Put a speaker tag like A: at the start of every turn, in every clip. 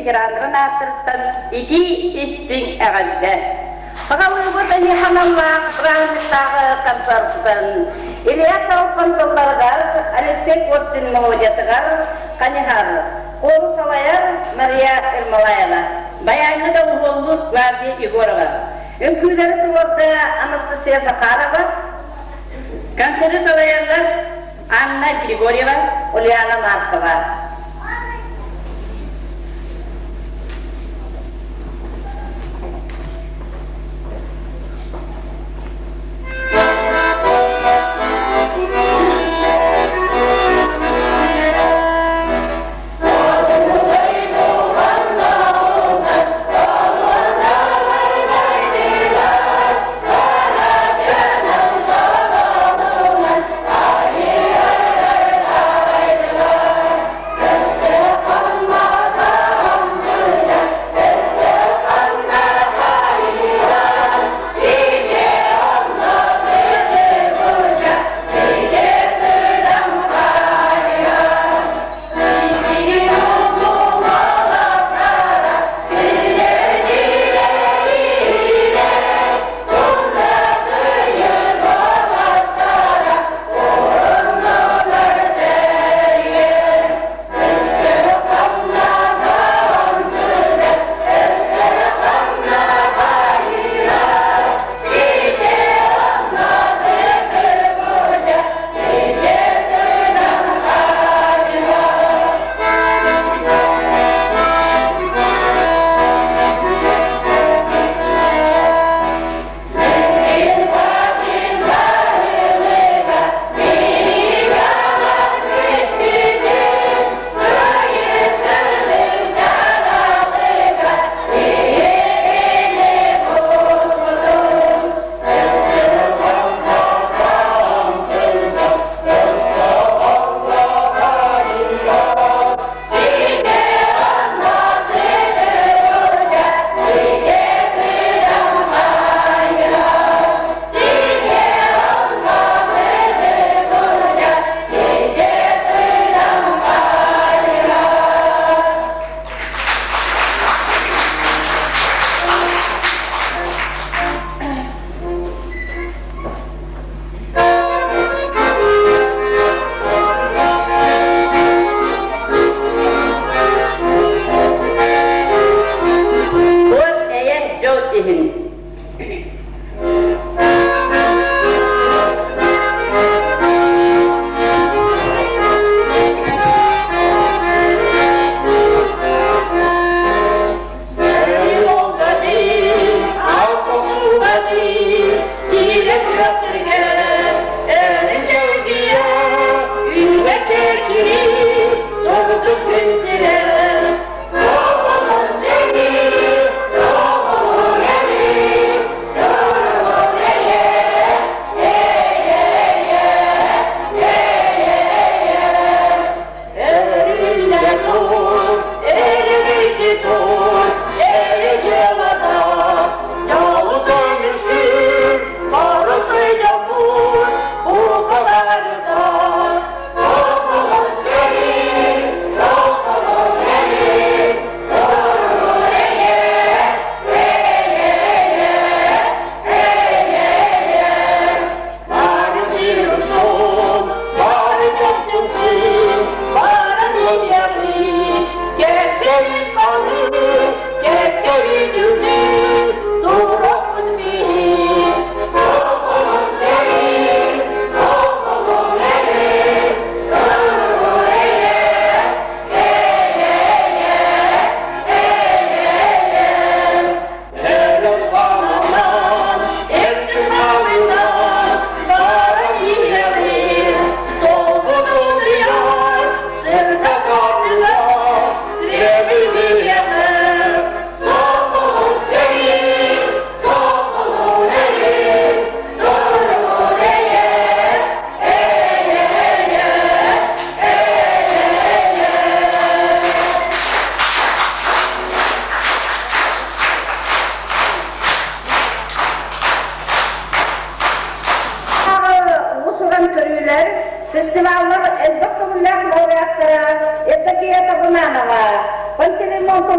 A: ветеранларын аттырыттан ики истин әғалді. Фағалығы бәне ханамлақ правильностағы концерттан Илья Салпантолларғар, Алексей Костин Молодетығар, Қанихар, Қолы Салаяр, Мария Ирмалаева. Баяны да ұғылы Гвардия Егорова. Үмкілері тұлырды Анастасия Захарова, концерт алаянлар Анна Григорьева, Ульяна Маркова.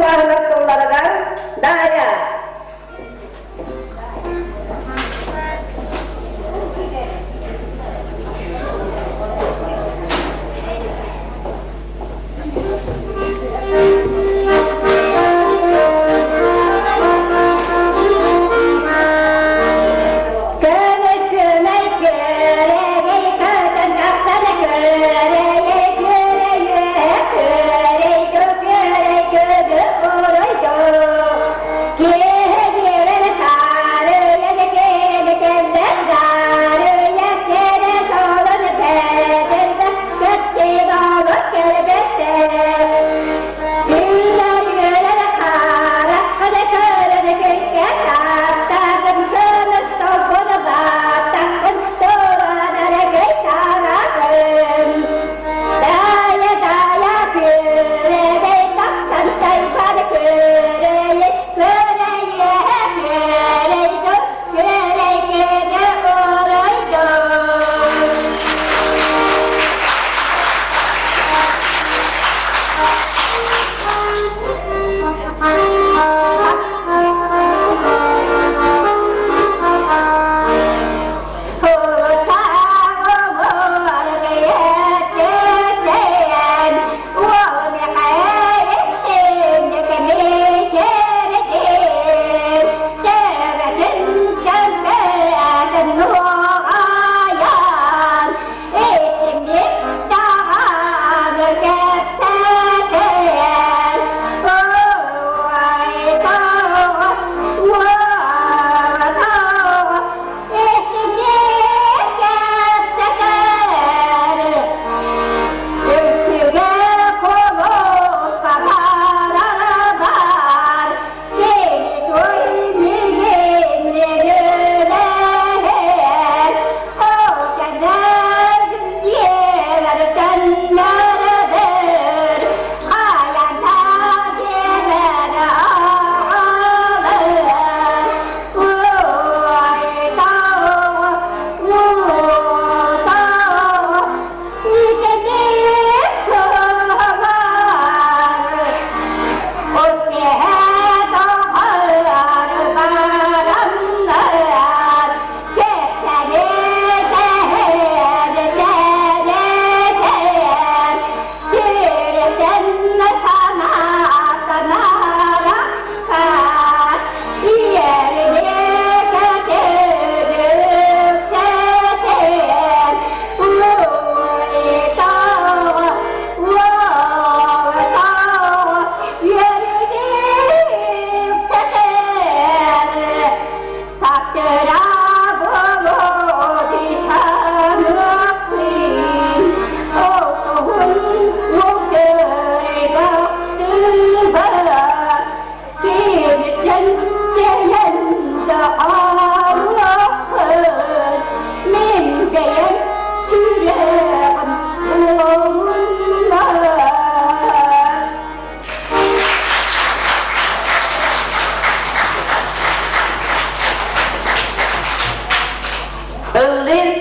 A: rahmetullarga daya.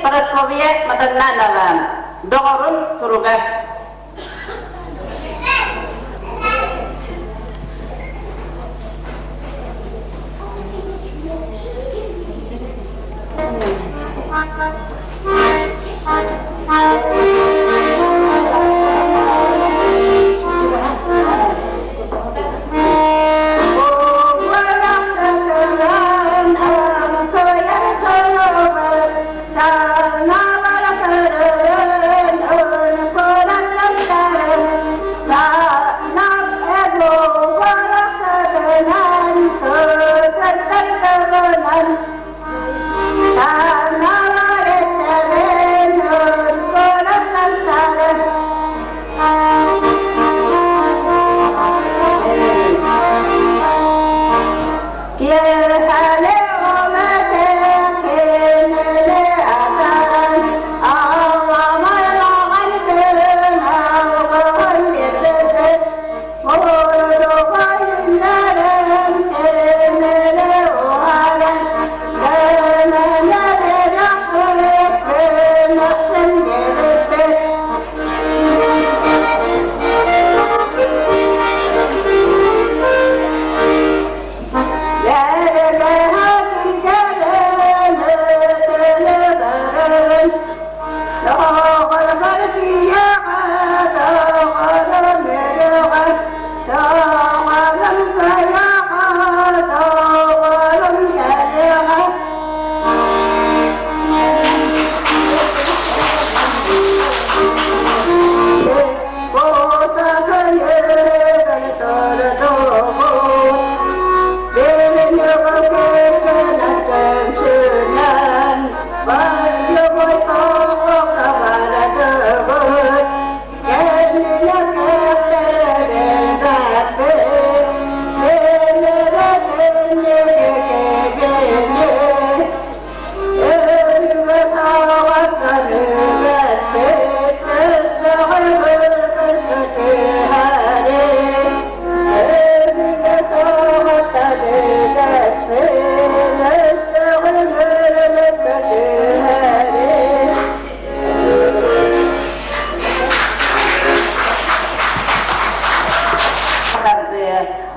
B: Prasłowie Madananalam, Dorun Suruga.
A: Na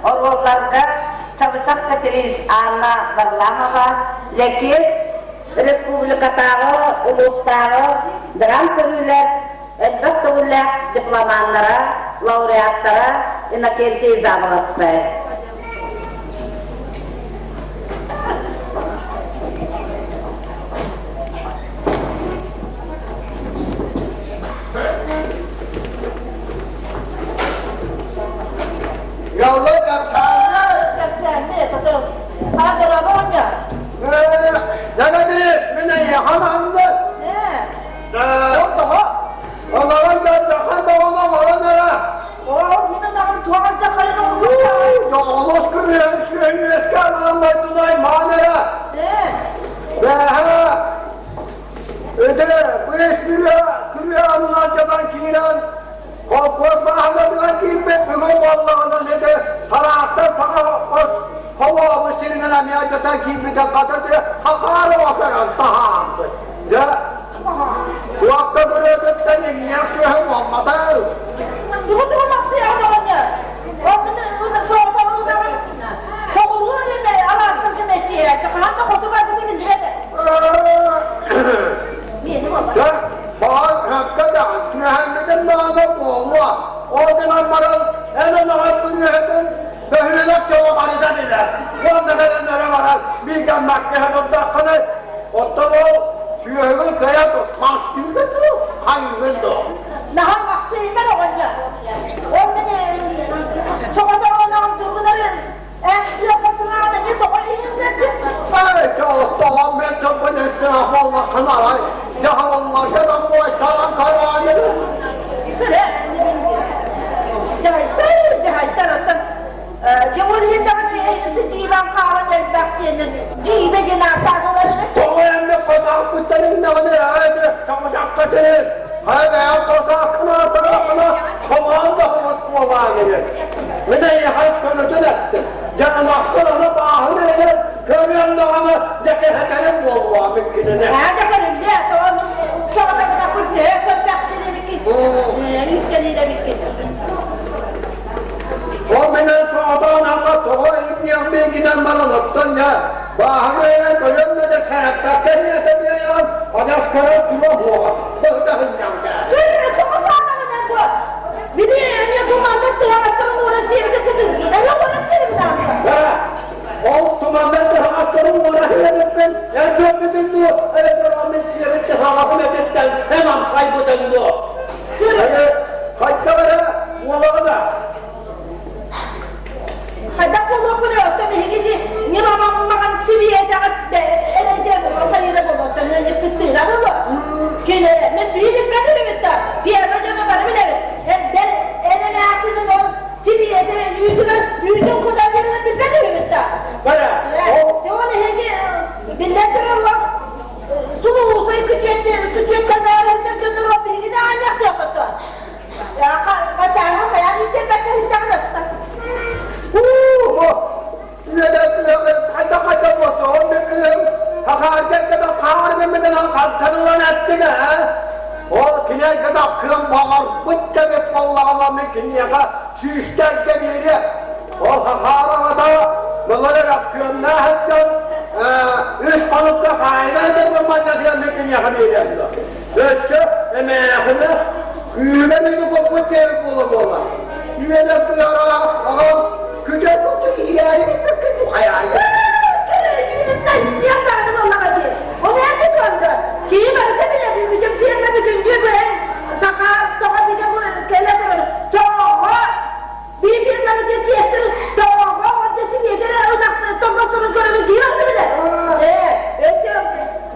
A: orollarda çalışak getiriz Anna Varlamova, lekin Respublikadağı, ulustağı dram türüler, elbette ular diplomanlara, laureatlara inakerti izabılatı.
C: Yolda kapsamlı.
B: Kapsamlı, tutum. Hadi Ramonya.
C: Ne dediniz? Beni yakalandı.
B: Ne? Oldu mu?
C: Onların gerçekten de ona var nere?
B: Benim adamım tuğanca kayın oldu.
C: Ya Allah kırıyor, şu eski anlamda dunay manera.
B: Ne?
C: Ve öde, bu kırıyor anlarcadan kiran. Korkma anladılar ki bugün vallahi ne de tarafta sana hava avıştırın alamiyacatan ki bir de kadar hakarı vakaran tahammı. Ya bu hafta böyle ödetlenin ne şöhüm olmadı.
B: Duhut olmaksı ya adamı. Onu sonra onu da soğuğu önüne alasın kımetçiye. Çıkılan da kutubatı gibi bilmedi. Niye ne baba?
C: Ya hakikaten Muhammed'in nâne boğulma. O zaman bana en önemli dünyadan böyleler çoğu arıza bilir. Ondan edenlere varar. Bir gün Mekke'nin dakikada ottalı süyehün kaya tutmaz bildi tu. Hayırlı da.
B: Nahal aksiyim ben oğlum. O beni çoğada olan duyguları yapmasına da bir baba elimde.
C: Evet, Allah'ım ben çok ben esnaf Allah kınar. Ya Allah şadan bu aytalan kararını.
B: Şöyle ne bileyim. Cahitler atın. Cumhuriyet'ten divan kahve elbaktiyenin cibe cenahtarlarını.
C: Doğayan bir kozak bütlerin ne var ya? Çabucak kaçırır. Hayır ya kozak kınar tarafına. Kovağın da havası var gelir. Ve de haç konucu etti. Canım aklına bağını eğer. Görüyorum da onu cekeheterim vallahi mümkününe.
B: Hadi bakalım ya. Tamam. Sonra da kurtu. Köpekleri bikin. Yükkeliyle bikin.
C: O benim çoğdan ama toğa İbniyan bir giden balalıktın ya. Bağını eğer bölümde de şerefbekten yetemeyen. Adaş karar kula bu. Bıhtahın yanında.
B: Dur, topu sağlamadın bu. Bir de emniyet kumandanı havasının orası evde kudun. Eve orası evde kudun.
C: O tumandan da hakkının bana heyemetten. Ya çok edildi. Evet, Rahmet Siyavet'te havakım edetten. Hemen kaybedildi. Evet, kaçta var ya? Uğulağı da.
B: Hadi kulu kuluyor. Tabii gidi. Nilamam bakan seviyede eleceğim. Hayırı bulur. Önce sıttığıyla bulur. Kile, ben büyük etmedim mi bitti? Diğer hocama bana bile. Ben elime aksının o seviyede yüzün kudalarını bilmedim mi bitti?
C: Böyle.
B: Onu hedi milletleri var. Sulu olsayı küçük kadarında gönül o bilgi de ancak yapıttı. Ya kaçağına kayan yüzden bekle hiç yaklaştı.
C: Ne de kayda bozu, o bekliyorum. Hakarken de karnımdan kalkanılan etti de. O kine kadar kıyım bağır, bıt demek vallahi mekiniye kadar şişten geliyor. O hakarana da bunları yapıyorum, ne hedden? Üst balıkta kayna edemem manyak mekiniye kadar geliyor. Öşçü emeğini kıyıda beni koput devik olur. Yüyede kıyara, ağam, küçük kutu ileri gitmek kötü hayal.
B: Yakardım Allah'a diye. O nerede döndü? Kim arada bile bizim firma bütün gibi sakal, soğa bir de bu telefonu. Soğa! Bir firmanın geçiyorsunuz. Soğa! Adresi yedere uzaklığı toplasını görülü giyiyordu bile. Ötüyorum.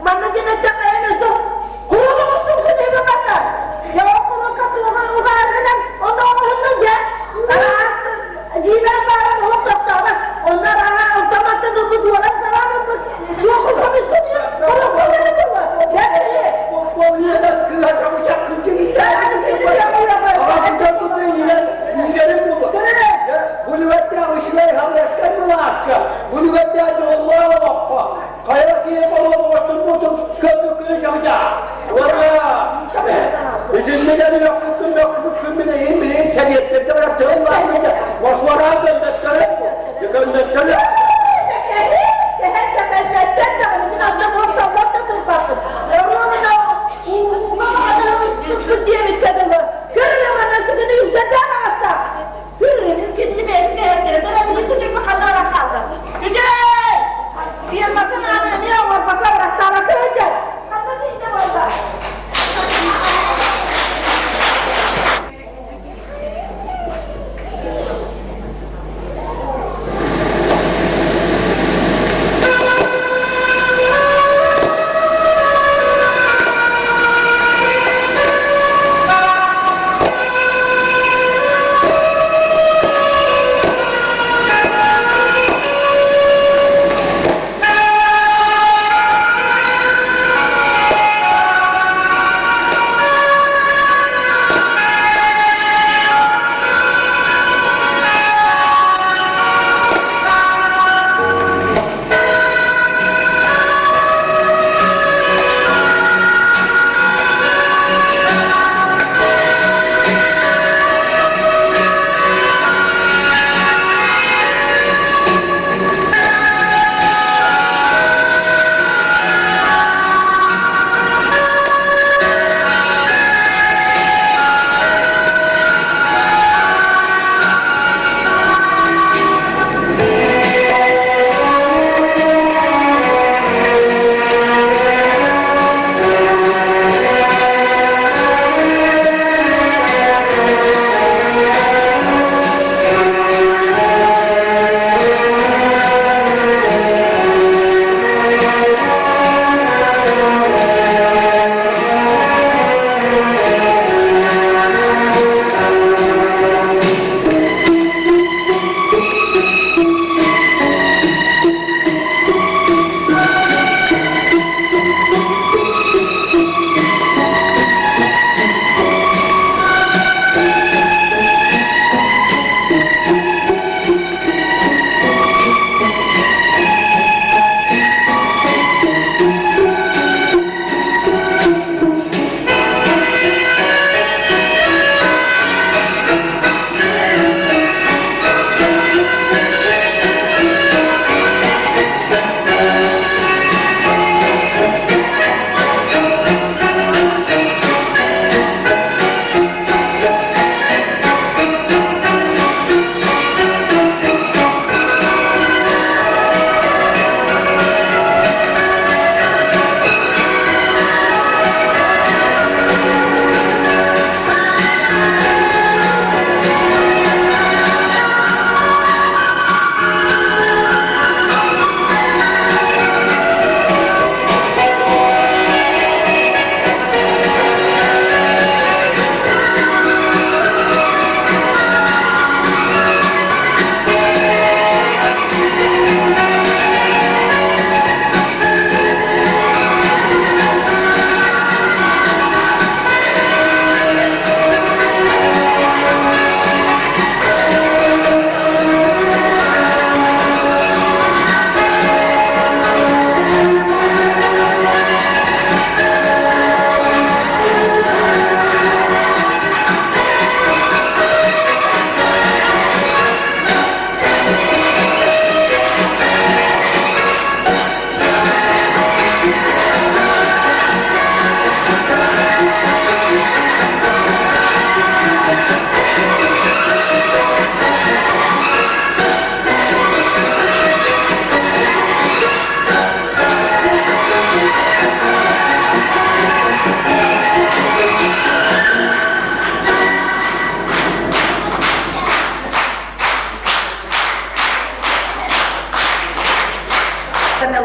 B: Bana cennetten beğeniyorsun. Kulumu musun kızı mı bakar? Ya o kulu katı uğargıdan o da oğlundan gel. Cimen bağırın olup toplarlar. Onlar otomatta dokudu. Onlar zarar olmuş. Yok otobüs tutuyor. Onu kullanır mı? Gel beni.
C: Bu yine kılacağım kutu ileri.
B: Hadi beni yapıyor.
C: Ağam da kutu ileri bu. Bunu vette ışılar havleşken mi aşka? Bunu vette Allah'a bakma. Kaya diye bana boğuştun köpükünü yapacak. Oraya. Üzülmeleri yok, kutum yok, kutum bile iyi seviyetlerinde bıraktığım var mıydı? Vasvara dönmekleri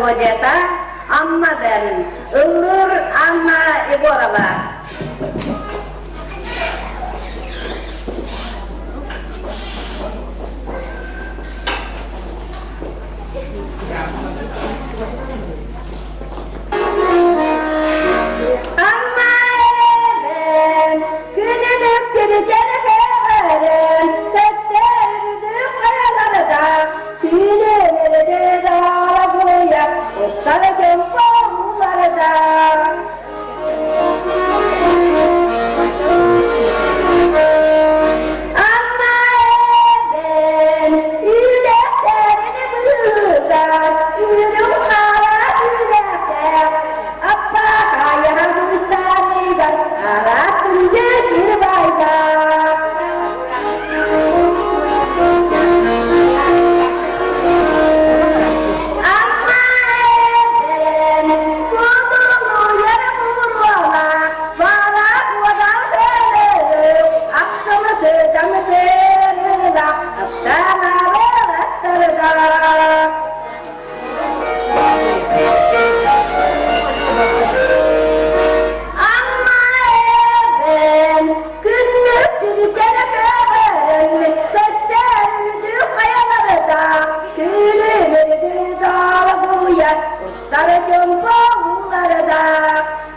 A: hocata, amma ben, ıvrır amma iboraba. Amma ben, gününüz geleceğini verin, seslerinizi kayalarda, fiilleri de ağabeyim, ustaracım kollarda. Amma ben, yüreklerini buyurdan, yürüm kara yürekler, appa kaya hüsanidan, arasın getir baydan. Amma ben, kudunu yarım vurma, varak vadan verir, akşamı sözümü verir, aksana verettirdir. Amma ben, günlük sürükene verir, seslerimizi kayalarda, külüleri dağılıyor, ustaracım kollarda.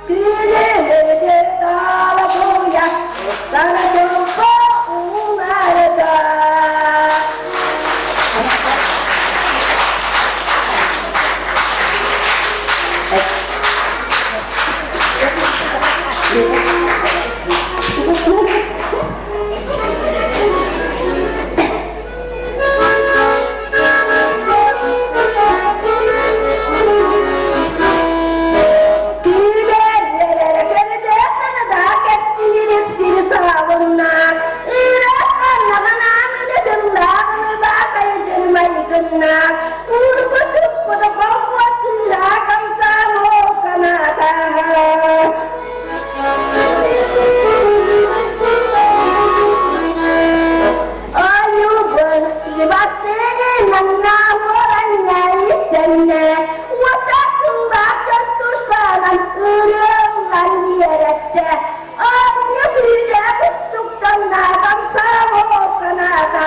A: Külüleri dağılıyor, ustaracım kollarda. Tüylerlere göre sana kestirip seni savunlar. İrakanla bana midedimler, bakayı canımayı günler. Urgu tıpkıda kovvatıyla kamsam o kanata. Ayubun libatini manna oranya isenne, watakula kastuşkanan ırıngan diyerette. Anyu bile kustuktan da kamsam o kanata.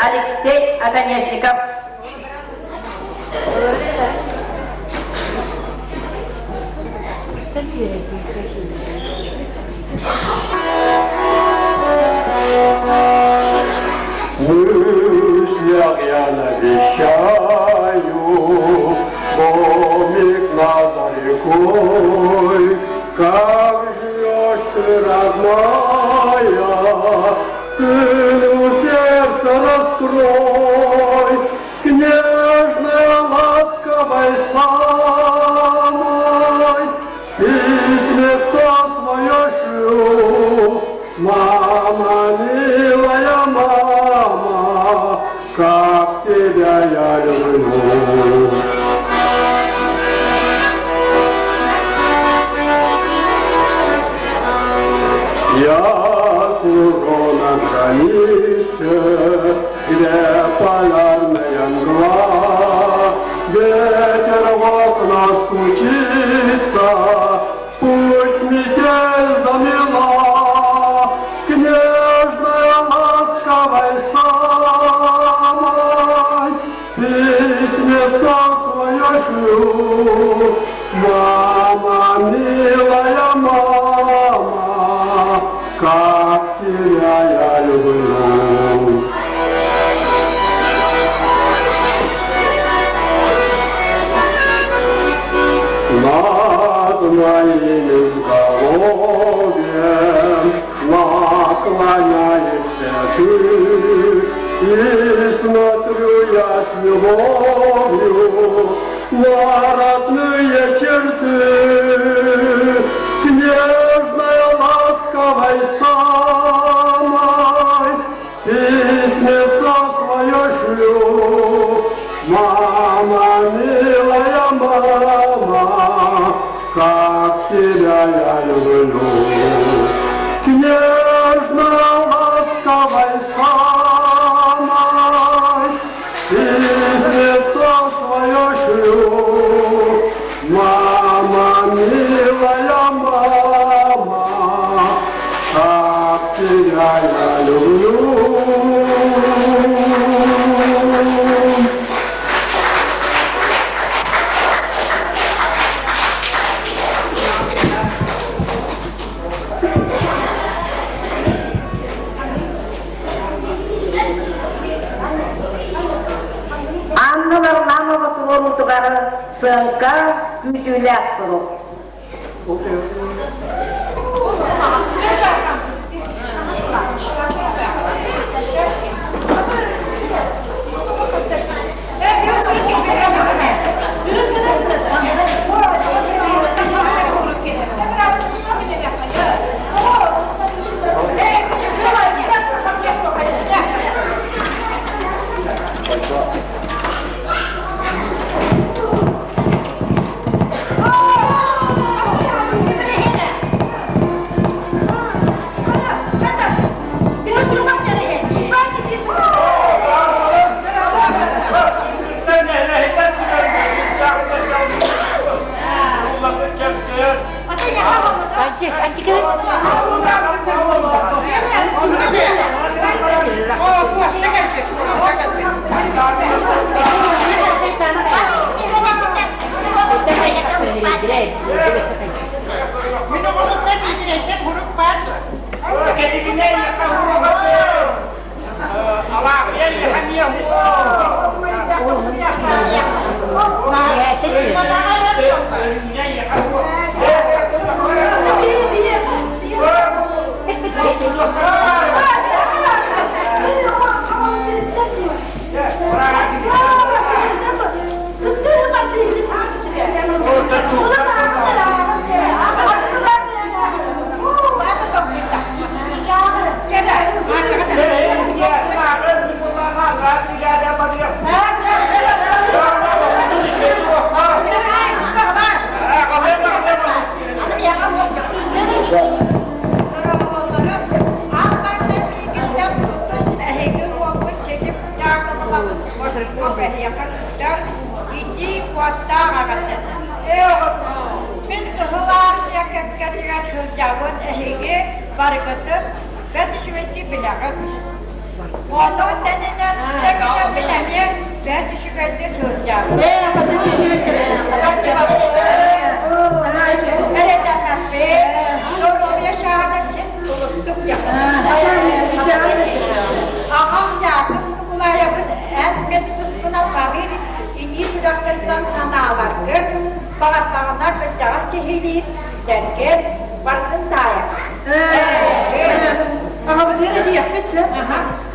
B: Алексей Оконечников.
C: Мыслях я навещаю домик над рекой. Как живешь ты, родная, сыну сердце раскрой, к нежной ласковой самой письмецо свое шлю. Мама, милая мама, как тебя я люблю. Я служу на границе, где полярная мгла, ветер в окна стучится, пусть метель замела, к нежной ласковой самой письмецо свое шлю. Мама, милая мама, как тебя я люблю. Над моим изголовьем наклоняешься ты, и смотрю я с любовью на родные черты, к нежной ласковой самой письмецо свое шлю. Мама, милая мама, как тебя я люблю. К нежной ласковой самой письмецо свое шлю. Мама, милая мама, как тебя я люблю.
B: Анна Варламова туганы тугары сынка күтүләп туру.
A: Barikatı, ben de şu etki bilakım. Ondan denenen
D: Ben düşük önde soracağım.
B: Hadi
D: Nerede kahve? Sorumluya şahane için buluştuk ya. Ağam yakın kulağa yapın. En metsuz buna sabir. İndi süraklarından kanağlardır. Bağıtlağına kıracağız ki hilir. Derken varsın saya.
B: Ama bu nerede yapmışsın?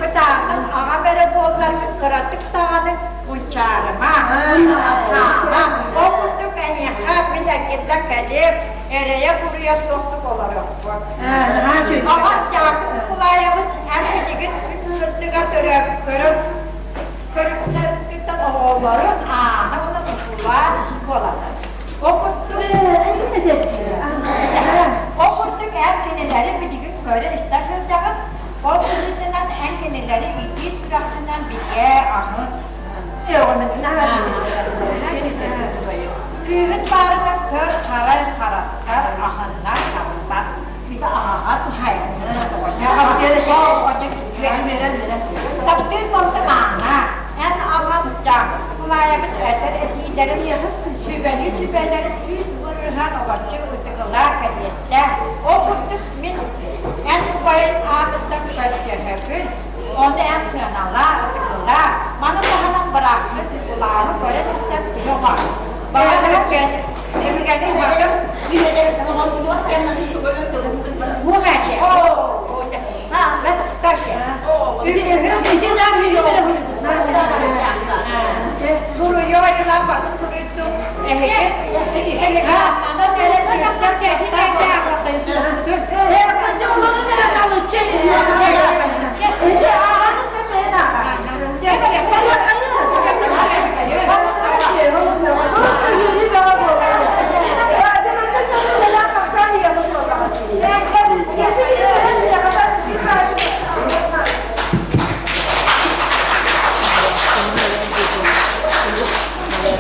D: Kıtağının ağa beri bollar kıratık dağının uçarıma. Okuttuk en yakar bir de gittik gelip ereye buraya soktuk olarak. Ağam yakın kulağımız erkecik sırtlığa görüp körüklerden oğulların ağını onun kulağı koladı. Okuttuk erkeneleri bir gün böyle istasyoncağı o sürücüden erkeneleri iki süratından birge ahın. Köyün barına kör karar karatlar ahınlar kapılar. Bir de ağa hayatını takdir koyduk ağına. En ağamca kulayımız eter etilerim sübeli süz vururhan oğaçı utıkılar kadeste. Okuttuk min en koyun ağızdan kölgehöpün. Onu en sığınalar, utıkılar. Bana sahanan bıraktık kulağını böyle sistem kilo var. Bana da gelin bakın. Bu her şey. Ben taşı. Suru yoyuna bakın kuruttum.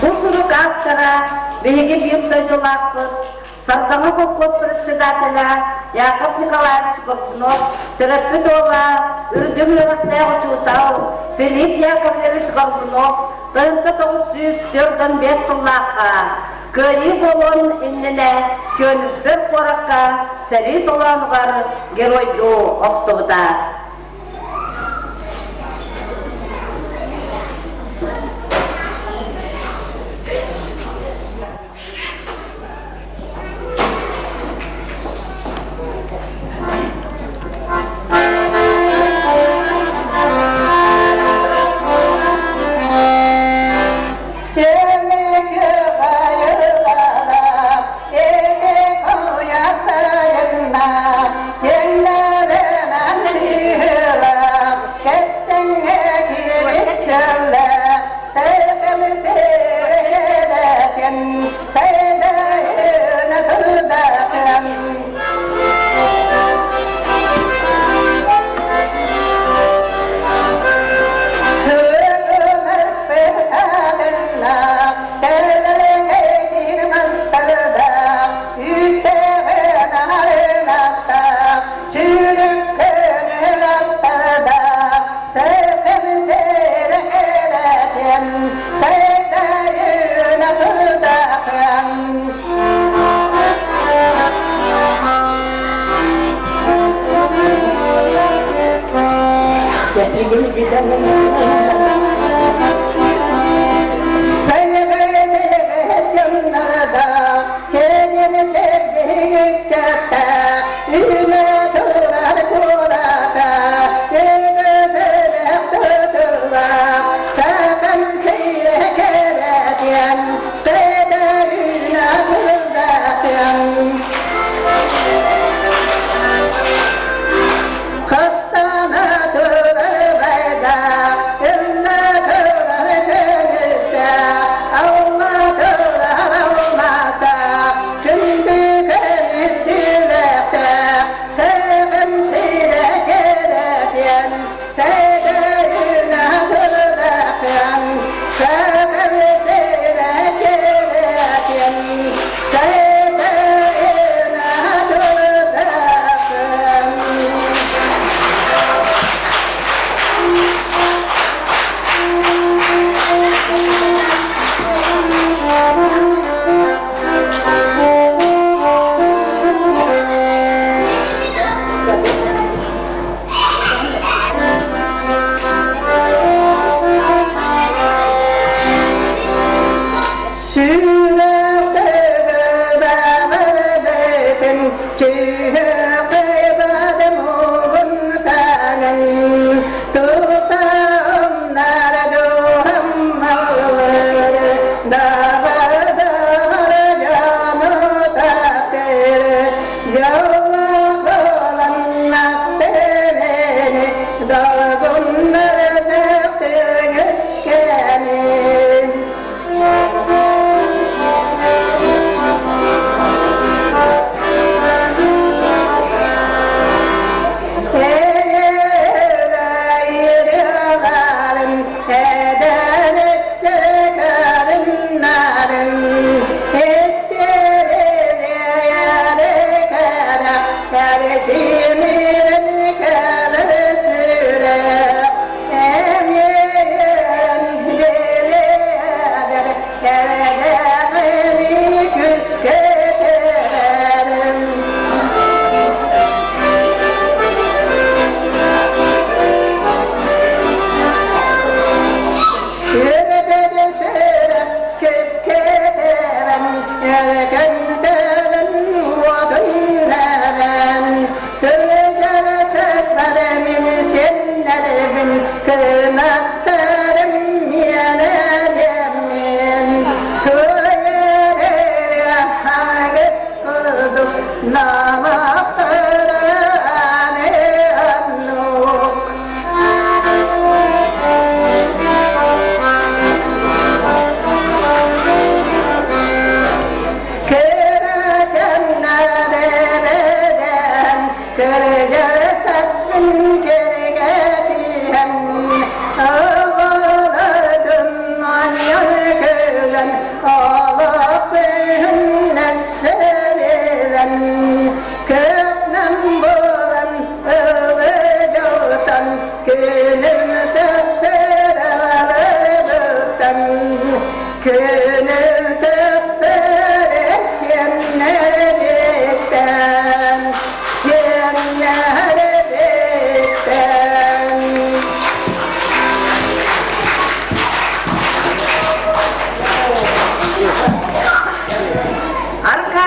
A: Кусуру каскара, береги бьют лапы, Сартана колхоз председателя Яков Николаевич Горбунов, терапевтолога Үрдүм Левостаевич Утау, Филипп Яковлевич Горбунов, 1904-5 жылларга Köri bolon innene könüzдөр korakka seri dolanıgar geroydu oktuğda.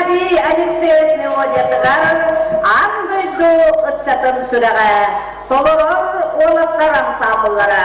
A: Геннадий Алексеевичне одетігар, аңгүйді ұтсатын сүріға, толырыр оластар ансамблара.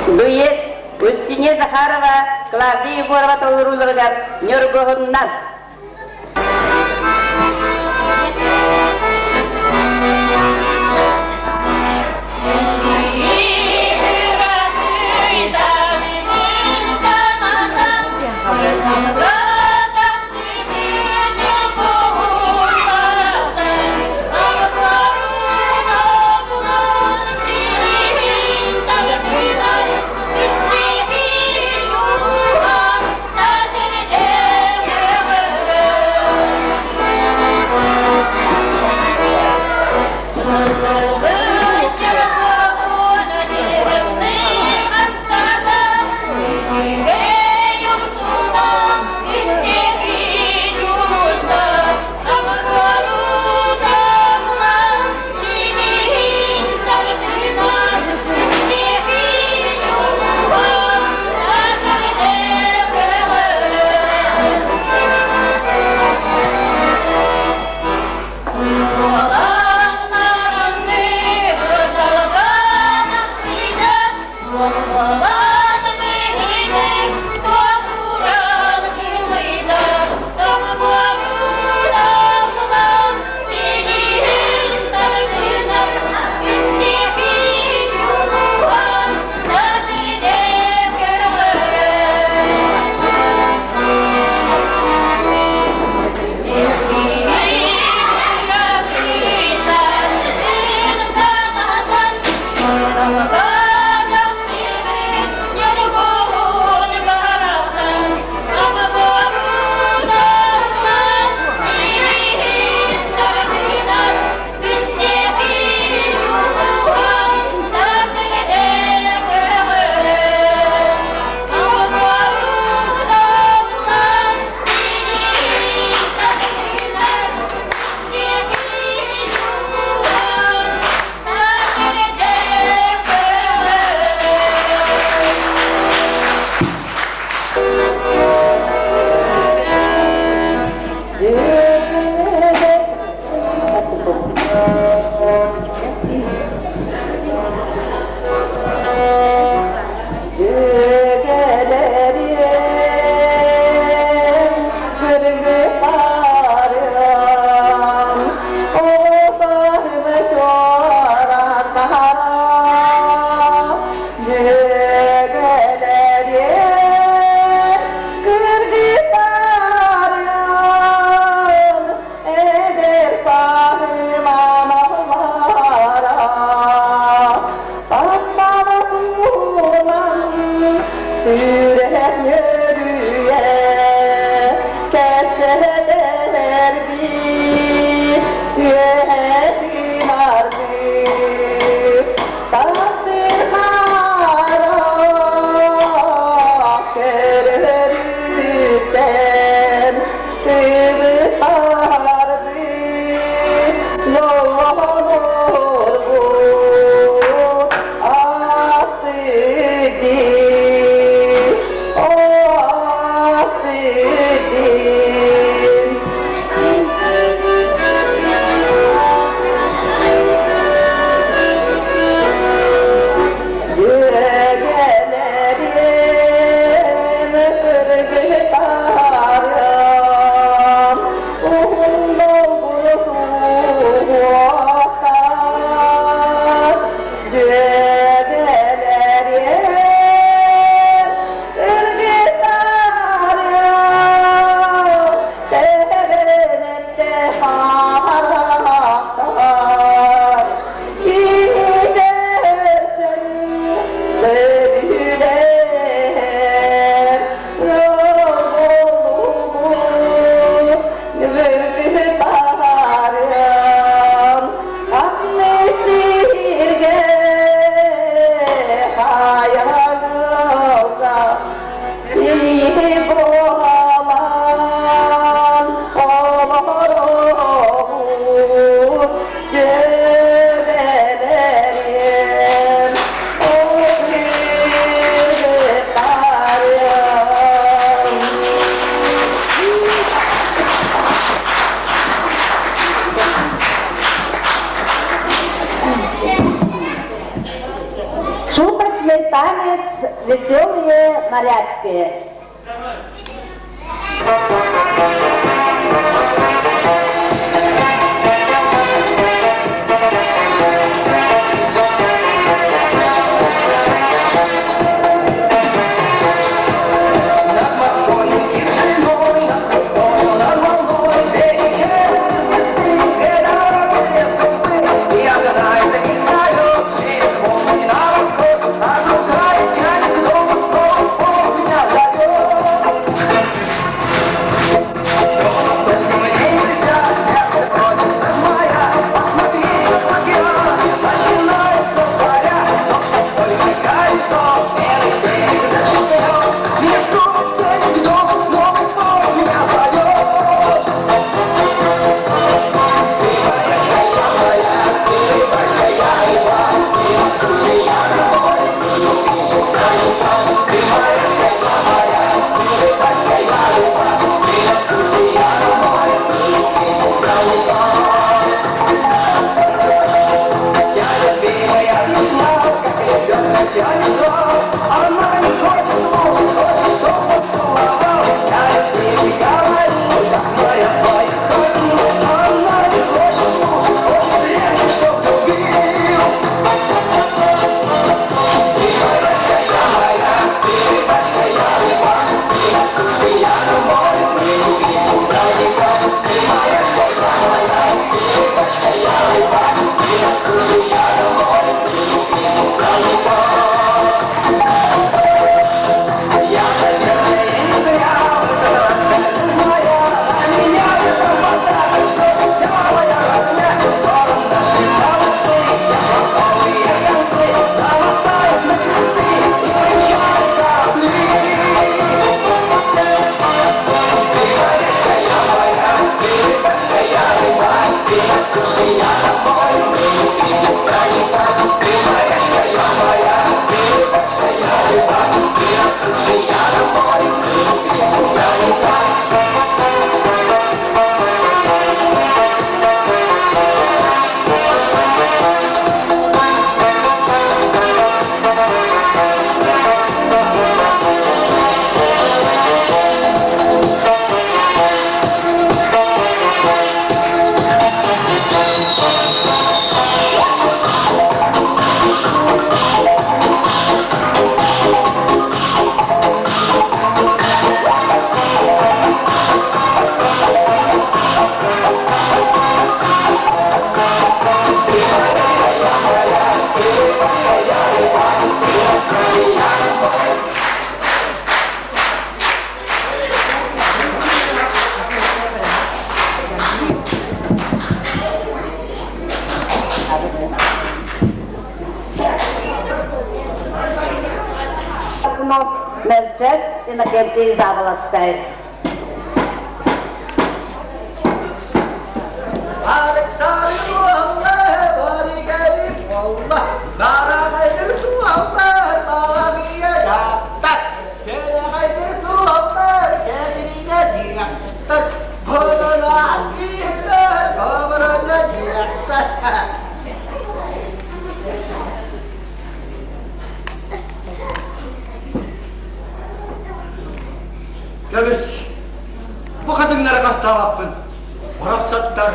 A: Дует Устине Захарова, Клавдия Егорова Толырулыргар, Нюргоғыннан.
E: Yeah.
A: веселые моряцкие. Мелчек Иннокентий Заволоцкий.
C: Göbüs, bu kadınlara kastavappın. Oraksatlar,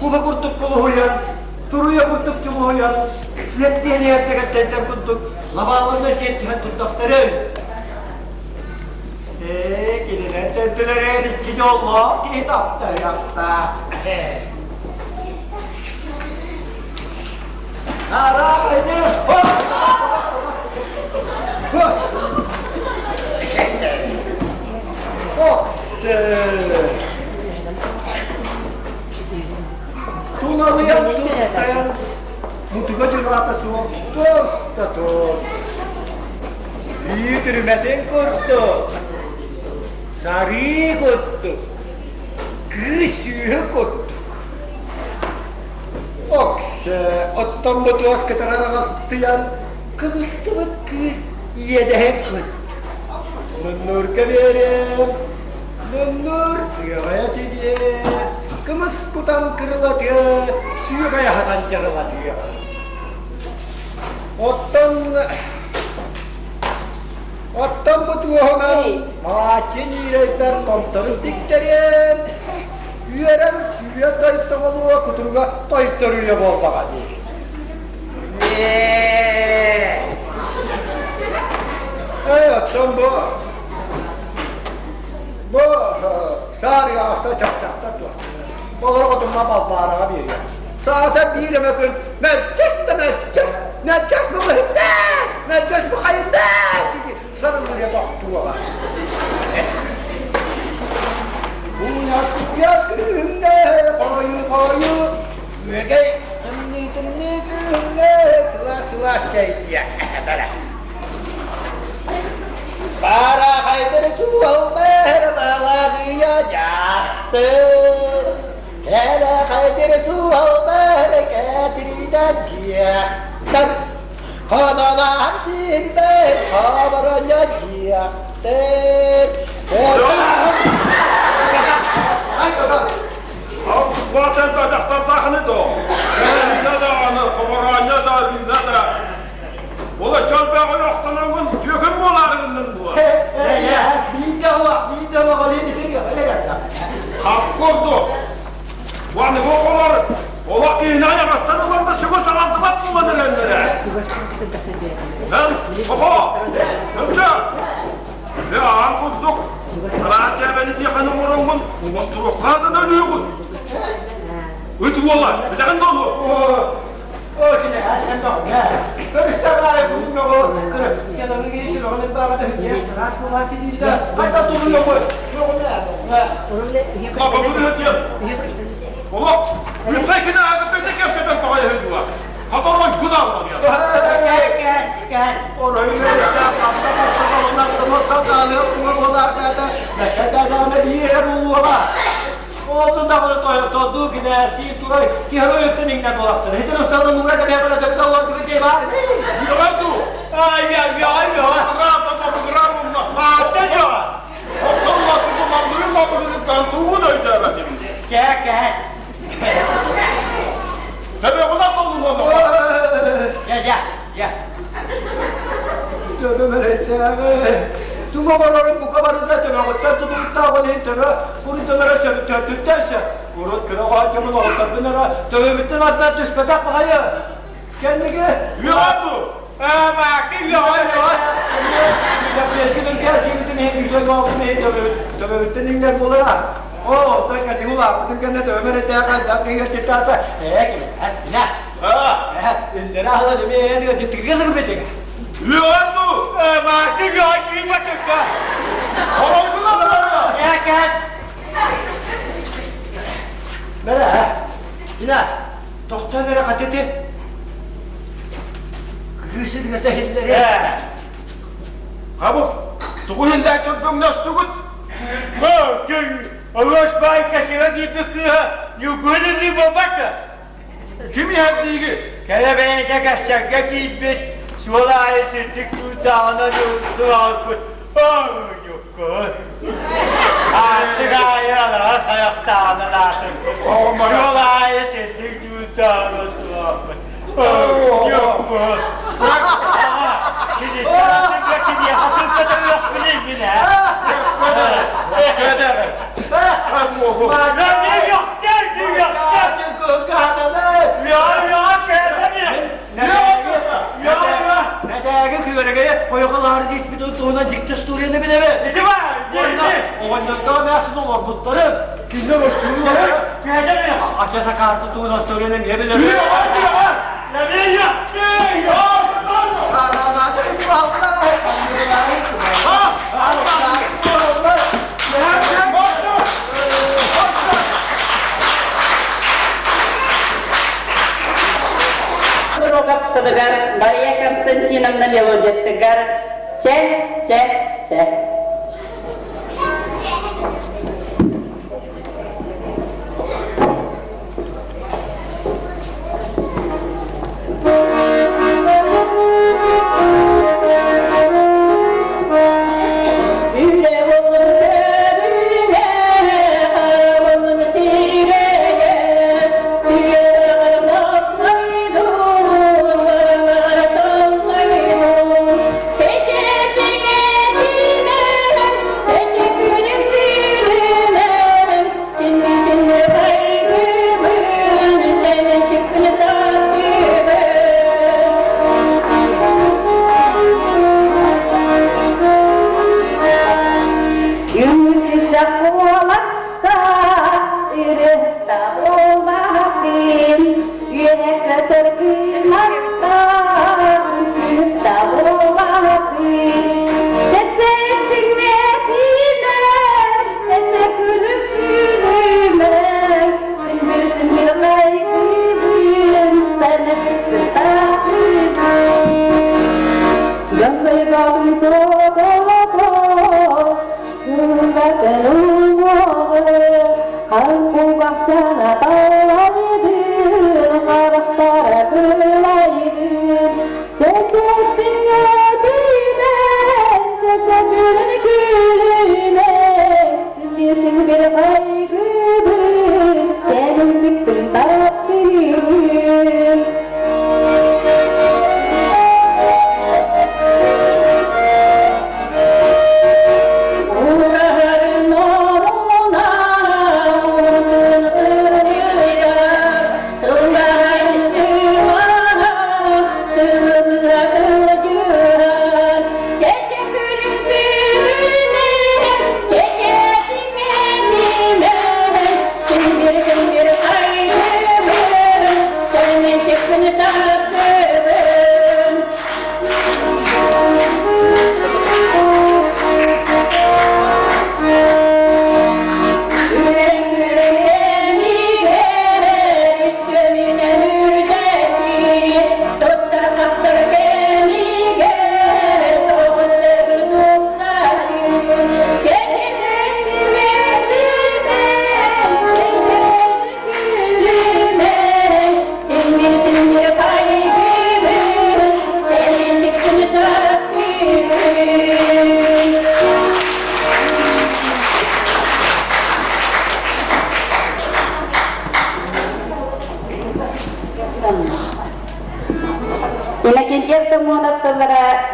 C: kuma kurtuk kulu huyan, turuya kurtuk cumu huyan, siletliye niyetseketlerden kurtuk, lavabında şettihen tuttakları. Gidinen tentülere dikkici olma, kitapta yakta. Naraydı, tunalıyan tuttayan mutuga rata suam tosta tos. Yitirimetin kurtu, sari kurtu, kısığı kurtu. Oksa ottan bu tuas keteran astiyan kıvıstımıt kız yedek kurtu. Menur keberim, menur kaya diye, kemas kutam kerla dia, suyu kaya hakan cerla dia. Oton Ottan bu tuğunan maçın yürekler komutanı dikterim. Üyerem süre tayıttamalı kuturuga tayıttarıyla bol baka değil. Ottan bu. Bu sarı ağaçta çapçakta dostum. Olur oturma ballara bir yer. Saate bir yemek Merkez mi hayır? Merkez mi hayır? Sarılır ya baktığa. Bu yaz günde koyu Müge tımni günde sılaş keydiye. Para kaydır su almer bağlayacaktı. Hele kaydır su almer getirinacaktı. Kanalar silme kavranacaktı.
E: Zaten bacaklar takını da o. Ne de anı, kovaranya da, ne de. Ola çölbeği yoktan gün, dökün mü olarından bu?
C: Bir de o alayım bitiriyor, öyle gel.
E: Kalk kurdu. Yani bu olar, ola iğnaya kattan olan da şubu salantımat mı nedenlere? Ben, oho, önce. Ve ağam kurduk. Sarayca beni diye kanım orangun, osturuk kadın ölüyorgun. Ötü ola, bilin dolu.
C: O kine sen de ya. Görüşte var bu yok. Kırık. Yanına geçir onun bağda hediye. Rahat bu vakti değil de. Hatta duruyor bu. Yok ne?
E: Kapı bunu hediye. Ola, yüksekine ağabeyde kevseden kavaya hediye. Kadar gıda var ya.
C: Gel. Orayı böyle yapma. Ondan sonra dağılıyor. Ne bir yere buluyorlar. Oldu da bunu toyduğu ki ne eski turayı ki her öğütten iğne bulaktır. Hiç ustaların uğrayda bir yapana dökte olan gibi değil bari değil.
E: Yılandu.
C: Ay. Gel. Gel. Tövbe melekler. Tuma vararım bu kabarı zaten ama sen tutup dağını intera. Kuruncalara tütterse. Kurut kıra vahacımın ortasına tövbe bittin hatta düşmedak mı hayır. Kendine.
E: Yılandu.
C: Bakın ya. Ya eskiden gelsin bütün en güzel bağımlı tövbe bittin inler buluyor. O da kendi ulan bizim kendine tövbe melekler da kıyır titata. Esbina. İndira hala demeye diyor titriyalım bitti.
E: Yılandu.
C: Bakın ya kim bakın ya.
E: Olaydılar mı?
C: Gel. Merhaba. Yine. Doktor nereye kateti? Kısır yatahilleri.
E: Ha bu. Tuğuhinden çöpüm nasıl tuğut?
F: Ağaç baykasına gidip yukarı babata.
E: Kim yerdiği ki?
F: Kelebeğe de kaçacak gidip suala ayısıdık dudağına su alkut. Yukarı. Artık ayıralar ayakta alın artık. Suala ayısıdık dudağına su alkut. Yukarı. Şimdi tanıdık yakın diye hatır kadar yok bilir mi ne?
E: Ederim.
F: Lan ne yok der, ne yok der. Ya geldi mi?
C: Ne dergi kıyırgaya koyukalar ismi tuttuğuna dikte story'ini bile mi?
F: Gidi var, gidi.
C: Oyunlarda mersin olur butlarım. Kimde uçuyorlar?
F: Geldi mi?
C: Açasa kartı tuğuna story'ini niye bile mi?
F: Ya ne yok, ne yok.
A: Капсадагар, Мария Константиновна Мелодеттагар, че.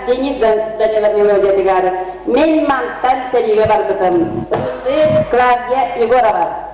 A: Денис Данила Мелодия Тигара, Мельман Танцерия Бардатам, Клавдия Егорова.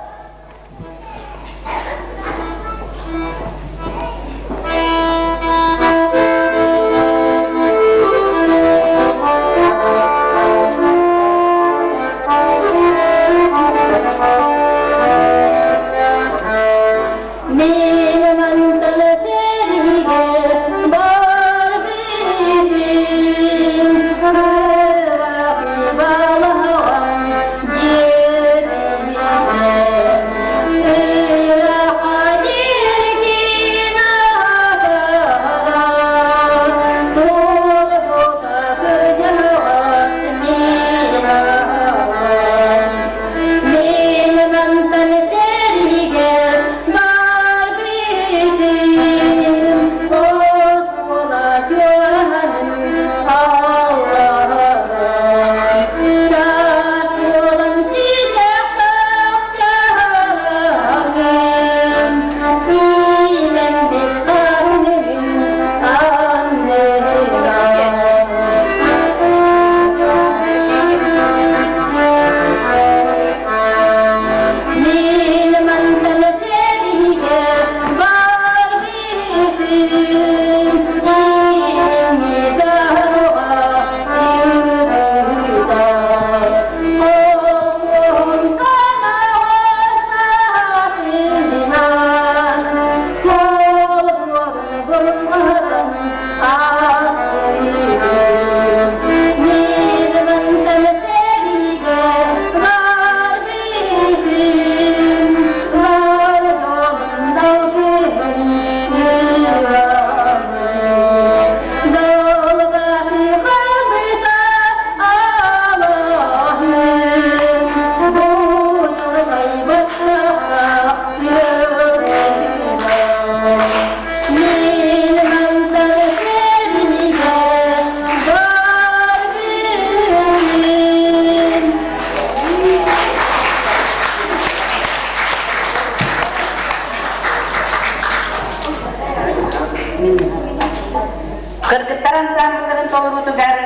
A: Kergetaran sampai tolu tugar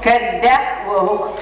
A: kedak wohuk.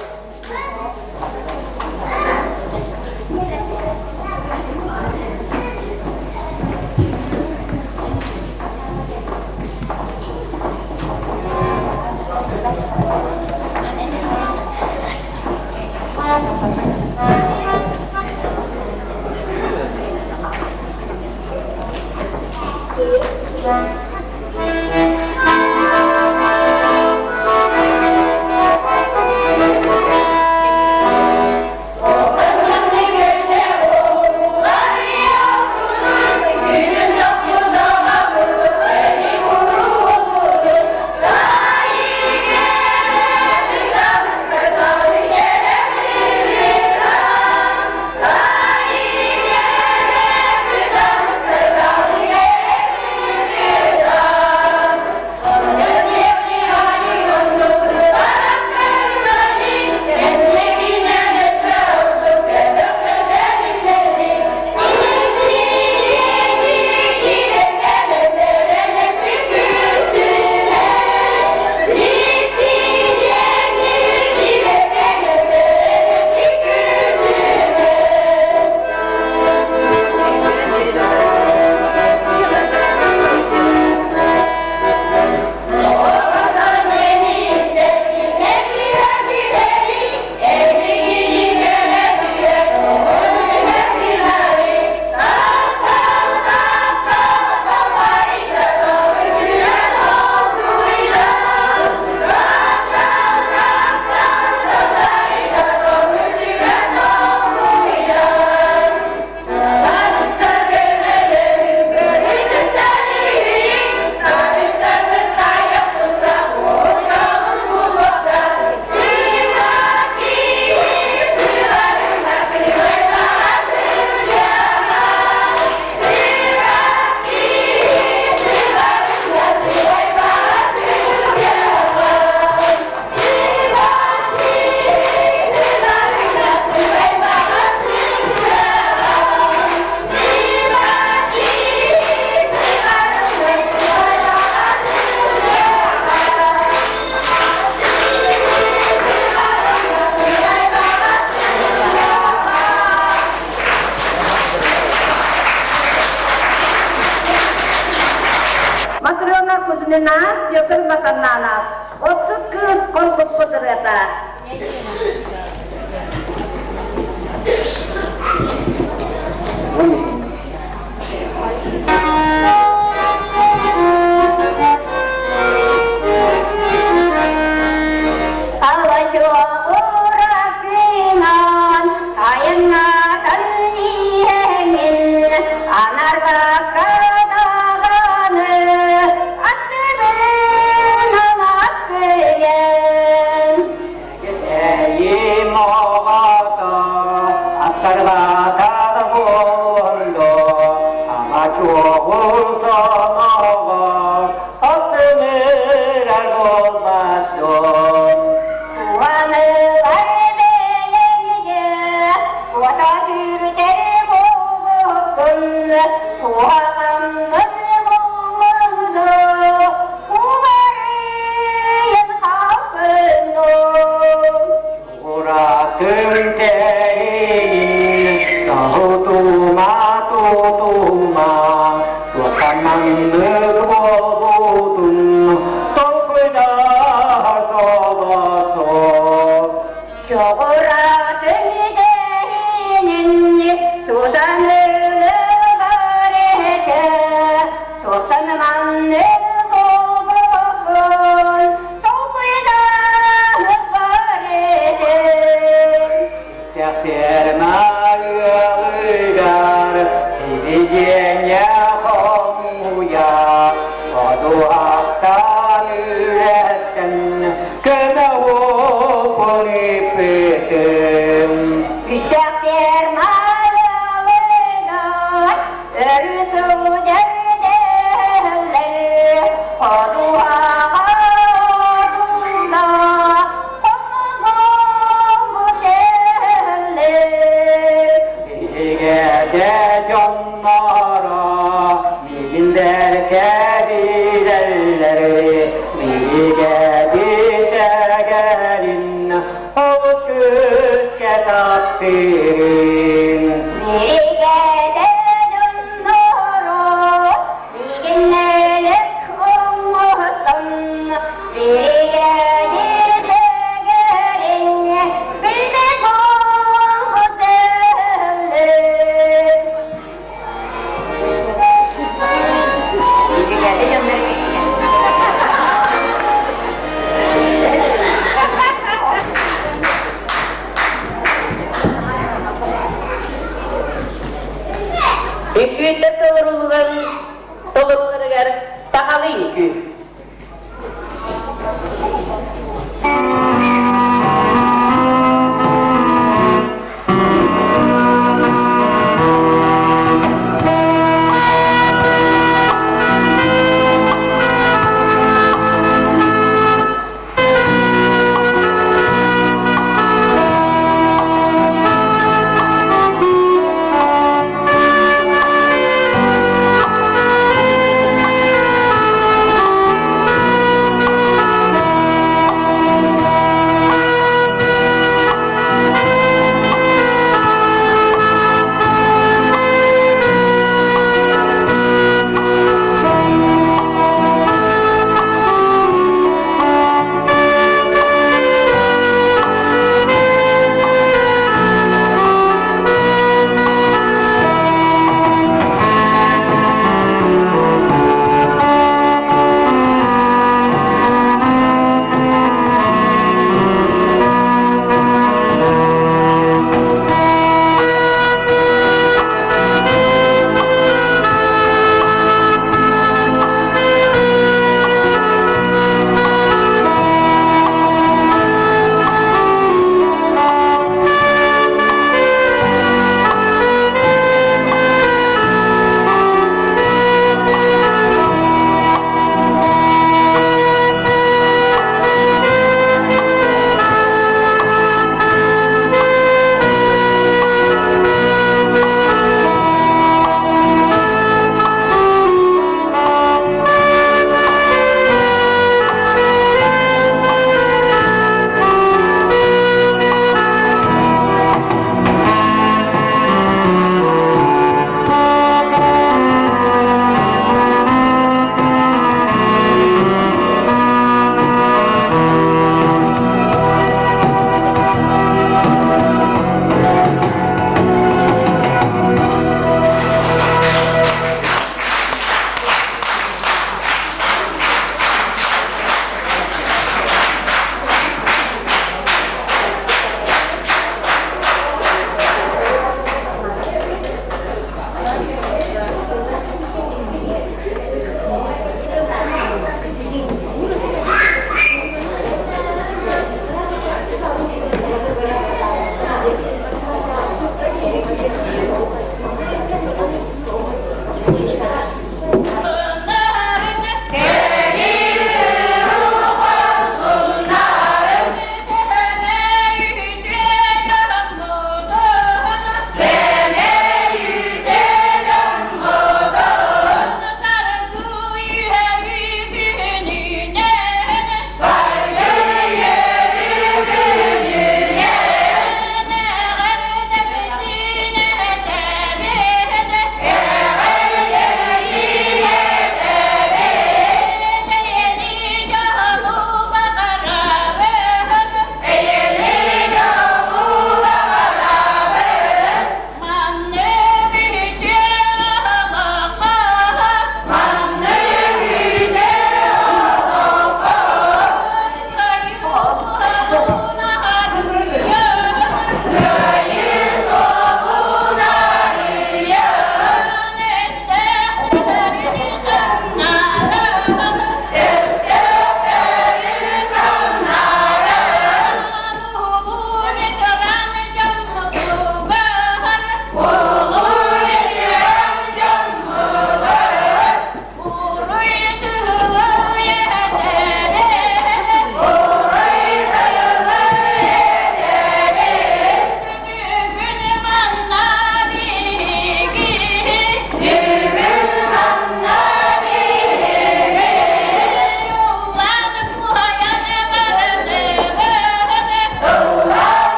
B: Nanas, yoksa makan nanas. 30 kız korkup kuduruyorlar.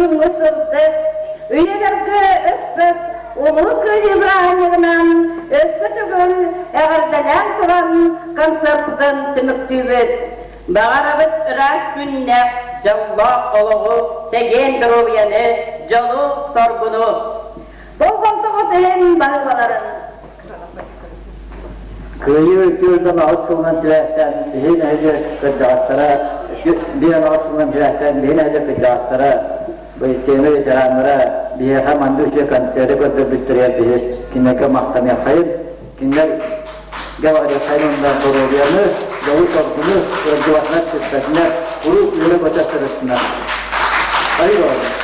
A: uzun ısıldı. Üyelerge öspöp, ulu kıyıbrağınlığından öspötügün eğerdeler turan konsertden tümüktübüt. Bağırabıt ıraç günne, jalla oluğu, segen duruyanı, jolu sorgunu. Bolgontuğu deyin bağıbaların.
G: Köyü gördüm asılman çilesten, bihin öyle kıdastara, bihin asılman çilesten, bihin öyle kıdastara, bu seni veteranlara, bihe hemen düşe konseri kadar bitiriyor bihe, kinleke mahtamaya hayır, kinler gavadi hayırından koruyanı, yolu sorgunu, örgüvatlar çıkmasına, kuru yöre baca sırasına. Hayır oğlum.